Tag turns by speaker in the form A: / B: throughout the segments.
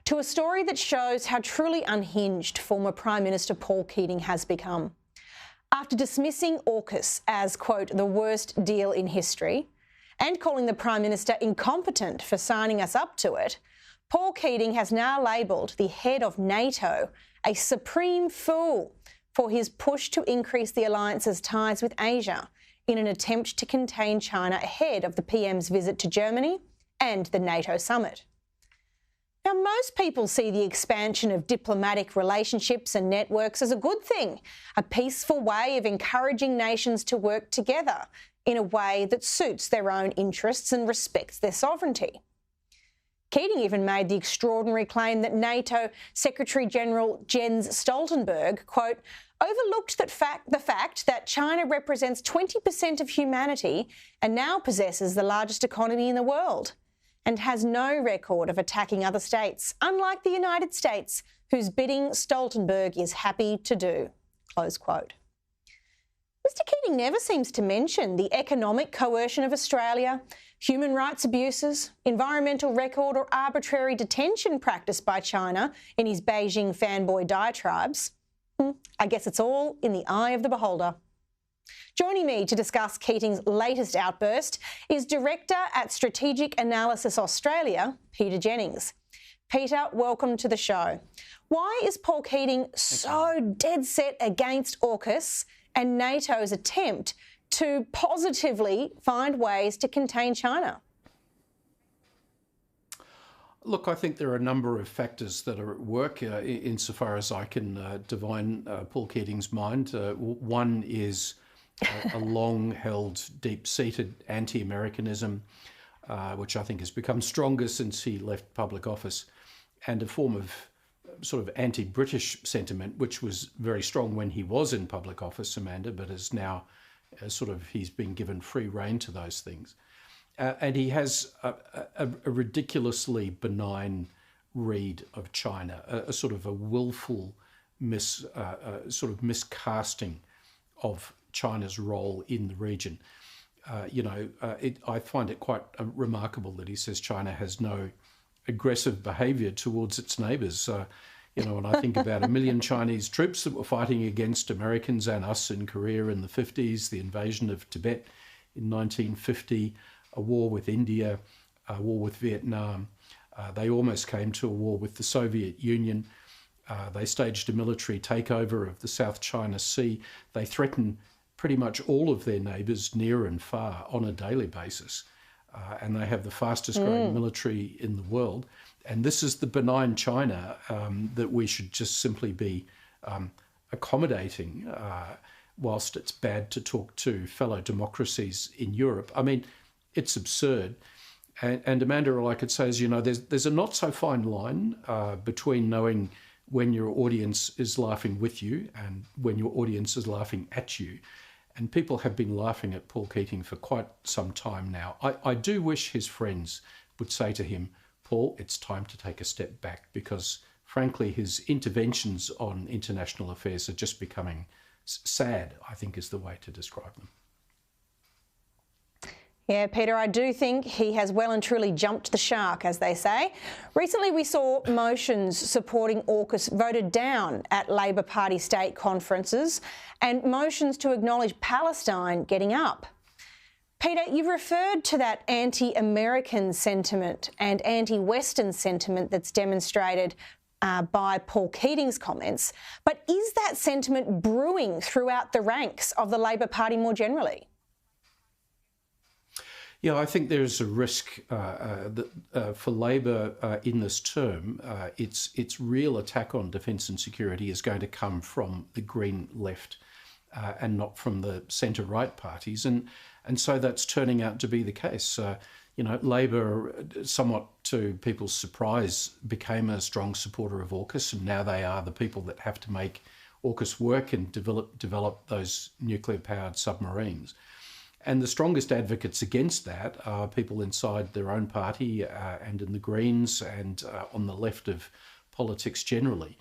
A: to a story that shows how truly unhinged former Prime Minister Paul Keating has become. After dismissing AUKUS as, quote, the worst deal in history, and calling the Prime Minister incompetent for signing us up to it, Paul Keating has now labelled the head of NATO a supreme fool for his push to increase the alliance's ties with Asia in an attempt to contain China ahead of the PM's visit to Germany and the NATO summit. Now, most people see the expansion of diplomatic relationships and networks as a good thing, a peaceful way of encouraging nations to work together in a way that suits their own interests and respects their sovereignty. Keating even made the extraordinary claim that NATO Secretary-General Jens Stoltenberg, quote, overlooked the fact that China represents 20% of humanity and now possesses the largest economy in the world, and has no record of attacking other states, unlike the United States, whose bidding Stoltenberg is happy to do, close quote. Mr Keating never seems to mention the economic coercion of Australia, human rights abuses, environmental record or arbitrary detention practiced by China in his Beijing fanboy diatribes. I guess it's all in the eye of the beholder. Joining me to discuss Keating's latest outburst is Director at Strategic Analysis Australia, Peter Jennings. Peter, welcome to the show. Why is Paul Keating so dead set against AUKUS and NATO's attempt to positively find ways to contain China?
B: Look, I think there are a number of factors that are at work insofar as I can divine Paul Keating's mind. One is a long-held, deep-seated anti-Americanism, which I think has become stronger since he left public office, and a form of sort of anti-British sentiment, which was very strong when he was in public office, Amanda, but is now he's been given free rein to those things. And he has a ridiculously benign read of China, a sort of a willful miscasting of China's role in the region. I find it quite remarkable that he says China has no aggressive behaviour towards its neighbours. When I think about 1 million Chinese troops that were fighting against Americans and us in Korea in the 50s, the invasion of Tibet in 1950, a war with India, a war with Vietnam. They almost came to a war with the Soviet Union. They staged a military takeover of the South China Sea. They threaten pretty much all of their neighbours near and far on a daily basis. And they have the fastest growing military in the world. And this is the benign China that we should just simply be accommodating whilst it's bad to talk to fellow democracies in Europe. I mean, it's absurd. And Amanda, all I could say is, there's a not so fine line between knowing when your audience is laughing with you and when your audience is laughing at you. And people have been laughing at Paul Keating for quite some time now. I do wish his friends would say to him, Paul, it's time to take a step back, because frankly, his interventions on international affairs are just becoming sad, I think is the way to describe them.
A: Yeah, Peter, I do think he has well and truly jumped the shark, as they say. Recently, we saw motions supporting AUKUS voted down at Labor Party state conferences and motions to acknowledge Palestine getting up. Peter, you've referred to that anti-American sentiment and anti-Western sentiment that's demonstrated by Paul Keating's comments, but is that sentiment brewing throughout the ranks of the Labor Party more generally?
B: Yeah, I think there's a risk for Labor in this term. Its real attack on defence and security is going to come from the Green left and not from the centre-right parties. And so that's turning out to be the case. Labor, somewhat to people's surprise, became a strong supporter of AUKUS, and now they are the people that have to make AUKUS work and develop those nuclear-powered submarines. And the strongest advocates against that are people inside their own party and in the Greens and on the left of politics generally.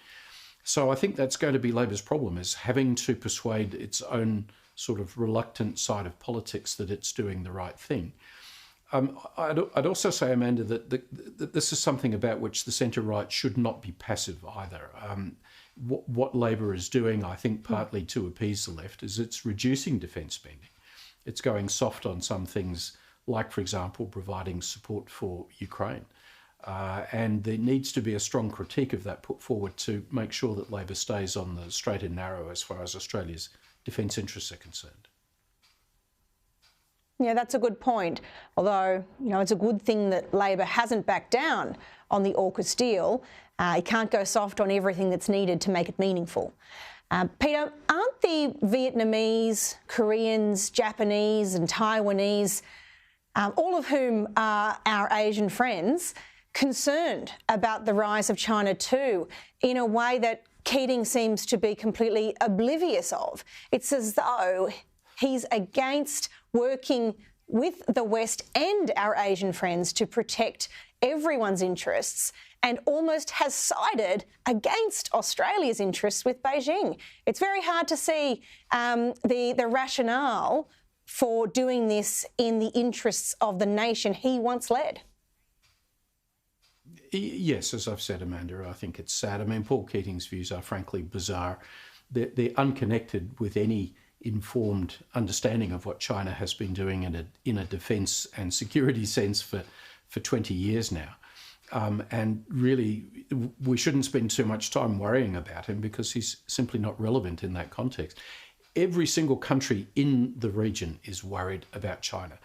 B: So I think that's going to be Labor's problem, is having to persuade its own sort of reluctant side of politics that it's doing the right thing. I'd also say, Amanda, that this is something about which the centre-right should not be passive either. What Labor is doing, I think, partly to appease the left, is it's reducing defence spending. It's going soft on some things, like, for example, providing support for Ukraine. And there needs to be a strong critique of that put forward to make sure that Labor stays on the straight and narrow as far as Australia's defence interests are concerned.
A: Yeah, that's a good point. Although, it's a good thing that Labor hasn't backed down on the AUKUS deal. It can't go soft on everything that's needed to make it meaningful. Peter, aren't the Vietnamese, Koreans, Japanese and Taiwanese, all of whom are our Asian friends, concerned about the rise of China too, in a way that Keating seems to be completely oblivious of? It's as though he's against working with the West and our Asian friends to protect everyone's interests, and almost has sided against Australia's interests with Beijing. It's very hard to see the rationale for doing this in the interests of the nation he once led.
B: Yes, as I've said, Amanda, I think it's sad. I mean, Paul Keating's views are frankly bizarre. They're unconnected with any informed understanding of what China has been doing in a defence and security sense for 20 years now. And really, we shouldn't spend too much time worrying about him because he's simply not relevant in that context. Every single country in the region is worried about China.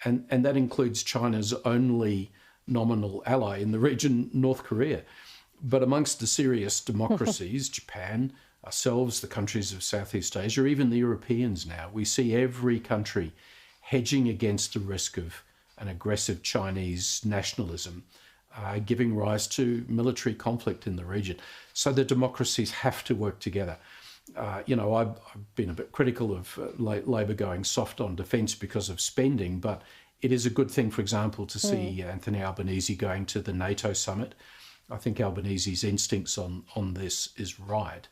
B: And that includes China's only nominal ally in the region, North Korea. But amongst the serious democracies, Japan, ourselves, the countries of Southeast Asia, even the Europeans now, we see every country hedging against the risk of an aggressive Chinese nationalism, giving rise to military conflict in the region. So the democracies have to work together. I've been a bit critical of Labor going soft on defence because of spending, but it is a good thing, for example, to see Anthony Albanese going to the NATO summit. I think Albanese's instincts on this is right.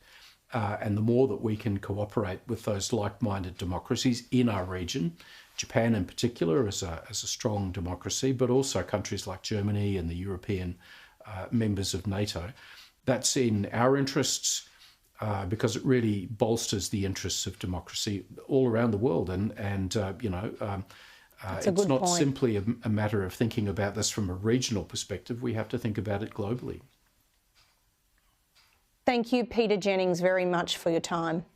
B: And the more that we can cooperate with those like-minded democracies in our region, Japan in particular as a strong democracy, but also countries like Germany and the European members of NATO, that's in our interests because it really bolsters the interests of democracy all around the world. It's not simply a matter of thinking about this from a regional perspective. We have to think about it globally.
A: Thank you, Peter Jennings, very much for your time.